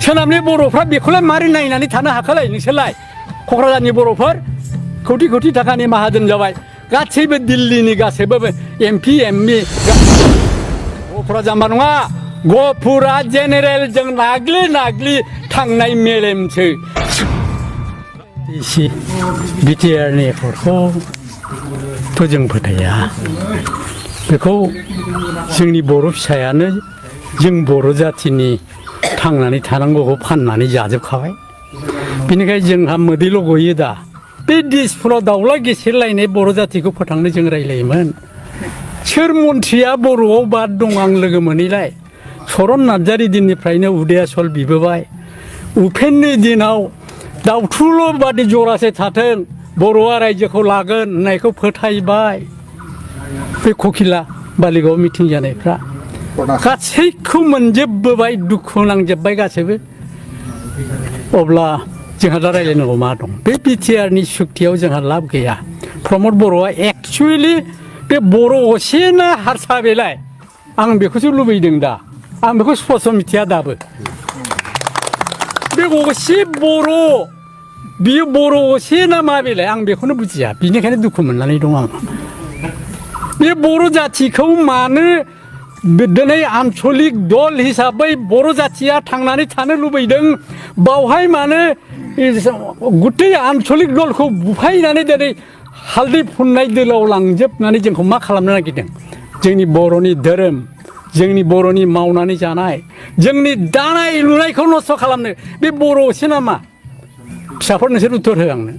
सोनाबनि बर'फ्रा बेखौलाय मारै नायनानै थानो हाखालाय नोंसोरलाय क'क्राझारनि बर'फोर कौटि कौटि थाखानि माहाजोन जाबाय गासैबो दिल्लीनि गासैबो एमपि एमपि गफुरा जाम्बा नङा गफुरा जेनेरेल जों नाग्लि थांनाय मेलेमसो इसे बिटिआरनि एफर्टखौथ' जों फोथाया बेखौ जोंनि बर' फिसायानो जों बर' जाथिनि थांनानै थानांगौखौ फाननानै जाजोबखाबाय बेनिखायनो जोंहा मोदैल' गयो दा बे दिसपुराव दाउला गेसेरलायनाय बर' जातिखौ फोथांनो जों रायलायोमोन सोर मन्थ्रिया बर'आव बाद दं आं लोगो मोनैलाय चरन नार्जारि दिननिफ्रायनो उदयाचल बिबोबाय उपेननि दिनाव दाउथुल' बादि जरासे थाथों बर'आ रायजोखौ लागोन होननायखौ फोथायबाय बे ककिला बालिगाव मिटिं जानायफ्रा गासैखौ मोनजोबबोबाय दुखु नांजोबबाय गासैबो अब्ला जोंहा दा रायलायनांगौ मा दं बे बिटिआरनि सुक्तियाव जोंहा लाब गैया प्रमद बर'आ एक्सुवेलि बे बर' असे ना हारसा बेलाय आं बेखौसो लुबैदों दा आं बेखौ स्पस्ट मिथिया दाबो बे असे बर' बियो बर' असे ना मा बेलाय आं बेखौनो बुजिया बिनिखायनो दुखु मोननानै दं आं बे बर' जाथिखौ मानो दिनै आन्चलिक दल हिसाबै बर' जाथिया थांनानै थानो लुबैदों बावहाय मानो गुथै आन्चलिक दलखौ बुफायनानै दिनै हालदै फुननाय दोलाव लांजोबनानै जोंखौ मा खालामनो नागिरदों जोंनि बर'नि धोरोम जोंनि बर'नि मावनानै जानाय जोंनि दानाय लुनायखौ नस्थ' खालामनो बे बर' असे नामा फिसाफोर नोंसोर उत्तर हो आंनो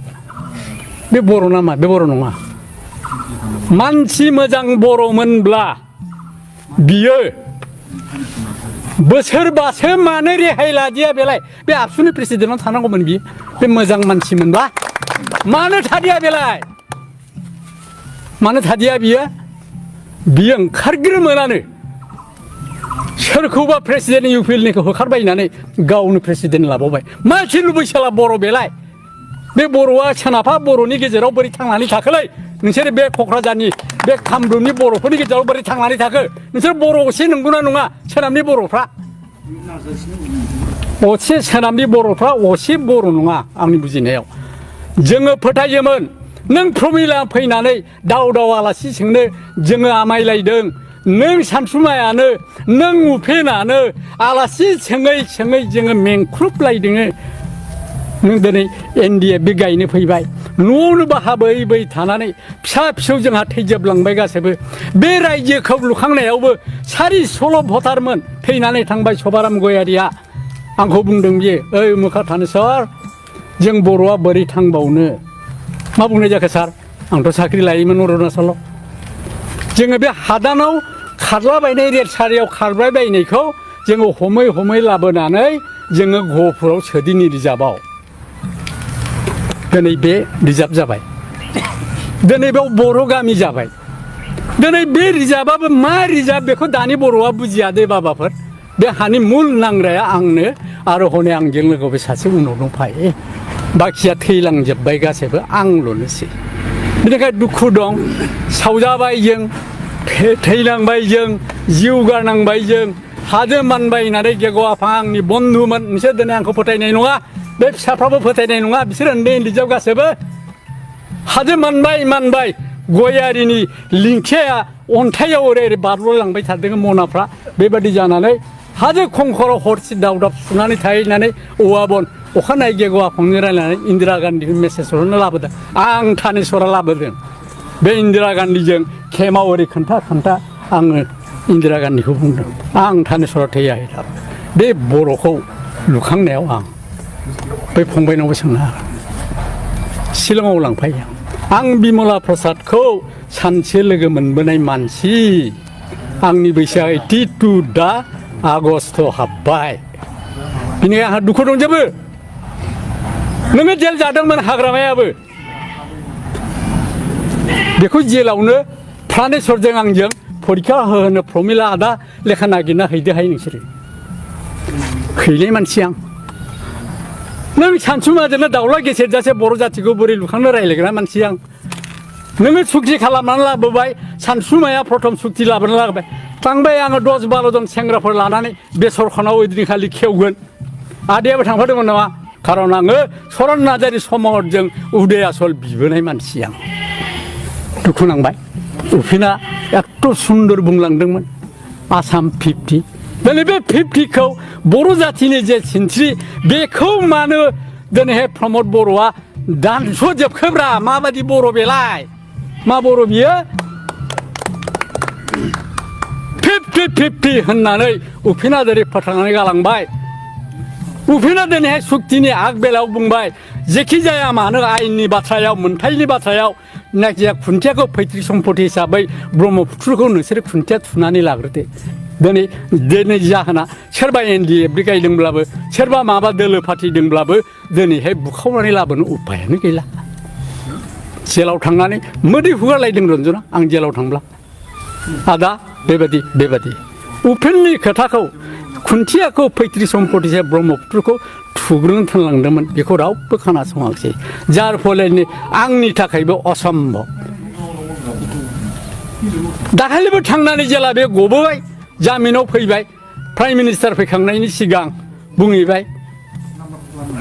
बे बर' नामा बे बर' नङा मानसि मोजां बर'मोनब्ला बियो बोसोरबासो मानो रेहाय लादिया बेलाय बे आबसुनि प्रेसिडेन्टआव थानांगौमोन बियो बे मोजां मानसिमोनबा मानो थादिया बेलाय मानो थादिया बियो ओंखारग्रोमोनानो सोरखौबा प्रेसिडेन्ट इउपिएलनिखौ होखारबायनानै गावनो प्रेसिडेन्ट लाबावबाय मा खिलु बैसाला बर' बेलाय बे बर'आ सोनाबहा बर'नि गेजेराव बोरै थांनानै थाखोलै नोंसोर बे क'क्राझारनि बे कामरुपनि बर'फोरनि गेजेराव बोरै थांनानै थाखो नोंसोर बर' असे नंगौना नङा सोनाबनि बर'फ्रा असे सोनाबनि बर'फ्रा असे बर' नङा आंनि बुजिनायाव जोङो फोथायोमोन नों प्रमिला फैनानै दाव आलासि सोंनो जोङो आमायलायदों नों सानसुमायानो नों उपेनानो आलासि सोङै जोङो मेंख्रुबलायदों नों दिनै एनडिएफबि गायनो फैबाय न'आवनो बाहाबै थानानै फिसा फिसौ जोंहा थैजोबलांबाय गासैबो बे रायजोखौ लुखांनायावबो 416 भटारमोन थैनानै थांबाय सभाराम गयारिया आंखौ बुंदों बियो ओइ मुखा थानेस्वर जों बर'आ बोरै थांबावनो मा बुंनाय जाखो सार आंथ' साख्रि लायोमोन अरुणाचलाव जोङो बे हादानाव खारलाबायनाय रेलसारियाव खारबाय बायनायखौ जोङो हमै लाबोनानै जोङो गहपुराव सोदिनि रिजार्भआव दिनै बे रिजार्भ जाबाय दिनै बेयाव बर' गामि जाबाय दिनै बे रिजार्भआबो मा रिजार्भ बेखौ दानि बर'आ बुजिया दे बाबाफोर बे हानि मुल नांग्राया आंनो आरो हनै आंजों लोगोआव बे सासे उनाव दंफायो बाखिया थैलांजोब्बाय गासैबो आंल'नोसै बेनिखायनो दुखु दं सावजाबाय जों थैलांबाय जों जिउ गारनांबाय जों हाजो मानबाय होननानै गेग' आफा आंनि बन्धुमोन नोंसोर दिनै आंखौ फोथायनाय नङा बे फिसाफ्राबो फोथायनाय नङा बिसोर उन्दै जोब गासैबो हाजो मानबाय गयारिनि लिंखिया अन्थाइयाव ओरै बारल'लांबाय थादों मनाफ्रा बेबादि जानानै हाजो खंखराव हरसे दावदाब सुनानै थाहैनानै औवा बन अखानायै गेग' आफांनो रायलायनानै इन्दिरा गान्धीखौ मेसेज हरनो लाबोदों आं थानेस्वरा लाबोदों बे इन्दिरा गान्धीजों खेमाव ओरै खोन्था आङो इन्दिरा गान्धीखौ बुंदों आं थानेस्वरा थैयाखै बे बर'खौ लुखांनायाव आं बै फंबायनावबो सोंनो हागोन शिलंआव लांफायो आं बिमला प्रसादखौ सानसे लोगो मोनबोनाय मानसि आंनि बैसोआ 82 दा आगस्ट हाबबाय बेनिखायनो आंहा दुखु दंजोबो नोङो जेल जादोंमोन हाग्रामायाबो बेखौ जेलावनो प्रानेस्वरजों आंजों फरिखा होनो प्रमिला आदा लेखा नागिरना हैदोहाय नोंसोरो हैनाय मानसि आं नों सानसुमाजोंनो दाउला गेसेरजासे बर' जातिखौ बोरै लुखांनो रायलायग्रा मानसि आं नोङो सुक्ति खालामनानै लाबोबाय सानसुमाया प्रथम सुक्ति लाबोनानै लाबोबाय थांबाय आङो 10-12 जन सेंग्राफोर लानानै बेसरखानाव ओइदिनखालि खेवगोन 아디야बो थांफादोंमोन नामा खारन आङो सरन नार्जारि समरजों उदय आसल बिबोनाय मानसि आं दुखु नांबाय उफेना एथ' सुन्दर बुंलांदोंमोन आसाम 50 दिनै बे 50खौ बर' जाथिनि जे सिनस्रि बेखौ मानो दिनैहाय प्रमद बर'आ दानस'जोबखोब्रा माबादि बर' बेलाय मा बर' बियो 50-50 होननानै उफेना नार्जारि फोथांनानै गालांबाय उफेना दिनैहाय सुक्तिनि आग बेलायाव बुंबाय जेखि जाया मानो आयेननि बाथ्रायाव मोनथायनि बाथ्रायाव जायखिजाया खुन्थियाखौ पैतृक सम्पति हिसाबै ब्रह्मपुत्रखौ नोंसोर खुन्थिया थुनानै लाग्रोदो दिनै जाहोना सोरबा NDF गायदोंब्लाबो सोरबा माबा दोलो फाथिदोंब्लाबो दिनैहाय बुखावनानै लाबोनो उपायानो गैला जेलाव थांनानै मोदै हुगारलायदों रन्जना आं जेलाव थांब्ला आदा बेबादि उफेननि खोथाखौ खुन्थियाखौ पैतृक सम्पति हिसाबै ब्रह्मपुत्रखौ थुग्रोनो थोनलांदोंमोन बेखौ रावबो खोनासङाखिसै जार फलनि आंनि थाखायबो असम्भब दाखालिबो थांनानै जेला बे गबोबाय जामिनाव फैबाय प्राइम मिनिस्टार फैखांनायनि सिगां बुंहैबाय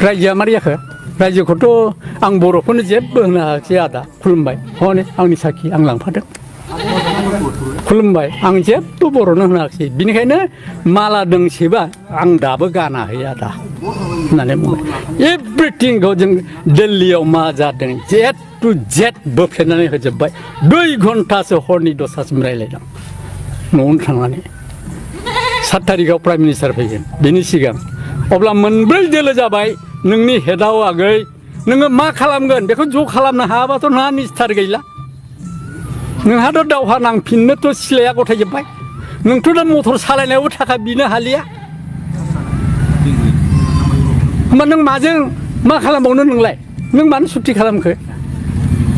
रायजोआ मारै जाखो रायजोखौथ' आं बर'फोरनो जेबो होनो हायाखिसै आदा खुलुमबाय हनै आंनि साखि आं लांफादों खुलुमबाय आं जेबो बर'नो होनो हायाखिसै बिनिखायनो माला दोंसेबा आं दाबो गानाखै आदा होननानै बुंबाय एभ्रिथिंखौ जों दिल्लीयाव मा जादों Z to Z बोफ्लेनानै होजोब्बाय 2 घन्टासो हरनि 10टासिम रायज्लायदों न'आवनो थांनानै 7 थारिखआव प्राइम मिनिस्टार फैगोन बिनि सिगां अब्ला मोनब्रै दोलो जाबाय नोंनि हेडआव आगै नोङो मा खालामगोन बेखौ ज' खालामनो हायाबाथ' नोंहा निस्थार गैला नोंहाथ' दावहा नांफिननोथ' सिलाया गथायजोब्बाय नोंथ' दा मटर सालायनायावबो थाखा बिनो हालिया होमबा नों माजों मा खालामबावनो नोंलाय नों मानो सुक्ति खालामखो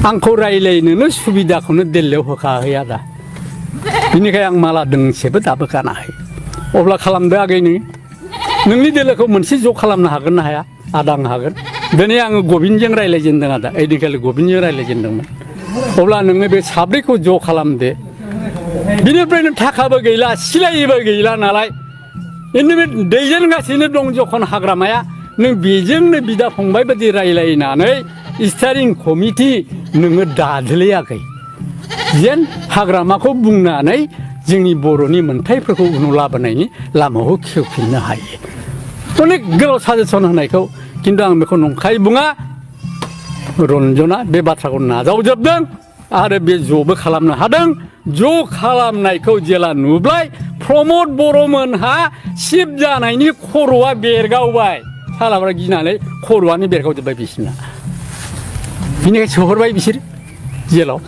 आंखौ रायलायनोनो सुबिदाखौनो दिल्लीयाव होखाहै आदा बिनिखाय आं माला दोंसेबो दाबो गानाखै अब्ला खालामदो आगै नोंनि दोलोखौ मोनसे ज' खालामनो हागोन ना हाया आदा आं हागोन दिनै आङो गबिनजों रायलायजेनदों आदा ओइदिनखालि गबिनजों रायलायजेनदोंमोन अब्ला नोङो बे साब्रैखौ ज' खालामदो बिनिफ्रायनो थाखाबो गैला सिलायबो गैला नालाय बे दैदेनगासिनो दं जखन हाग्रामाया नों बेजोंनो बिदा फंबाय बायदि रायलायनानै स्टारिं कमिटि नोङो दादोलायाखै जेन हाग्रामाखौ बुंनानै जोंनि बर'नि मोन्थायफोरखौ उनाव लाबोनायनि लामाखौ खेवफिननो हायो अनेक गोलाव साजेसन होनायखौ खिन्थु आं बेखौ नंखाय बुङा रन्जना बे बाथ्राखौ नाजावजोबदों आरो बे ज'बो खालामनो हादों ज' खालामनायखौ जेला नुबाय प्रमद बर'मोनहा सिब जानायनि खर'आ बेरगावबाय सालाफ्रा गिनानै खर'आनो बेरगावजोब्बाय बिसिना बिनिखाय सोहरबाय बिसोर जेलाव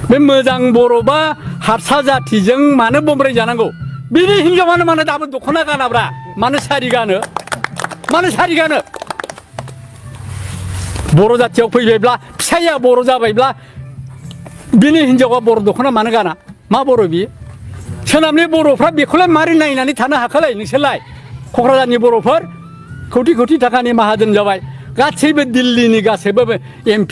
बे मोजां बर'बा हारसा जाथिजों मानो बमब्राय जानांगौ बिनि हिनजावानो मानो दाबो दख'ना गानाब्रा मानो सारि गानो बर' जाथियाव फैबायब्ला फिसाइया बर' जाबायब्ला बिनि हिनजावा बर' दख'ना मानो गाना मा बर' बियो सोनाबनि बर'फ्रा बेखौलाय मारै नायनानै थानो हाखालाय नोंसोरलाय क'क्राझारनि बर'फोर कौटि कौटि थाखानि माहाजोन जाबाय गासैबो दिल्लीनि गासैबो MP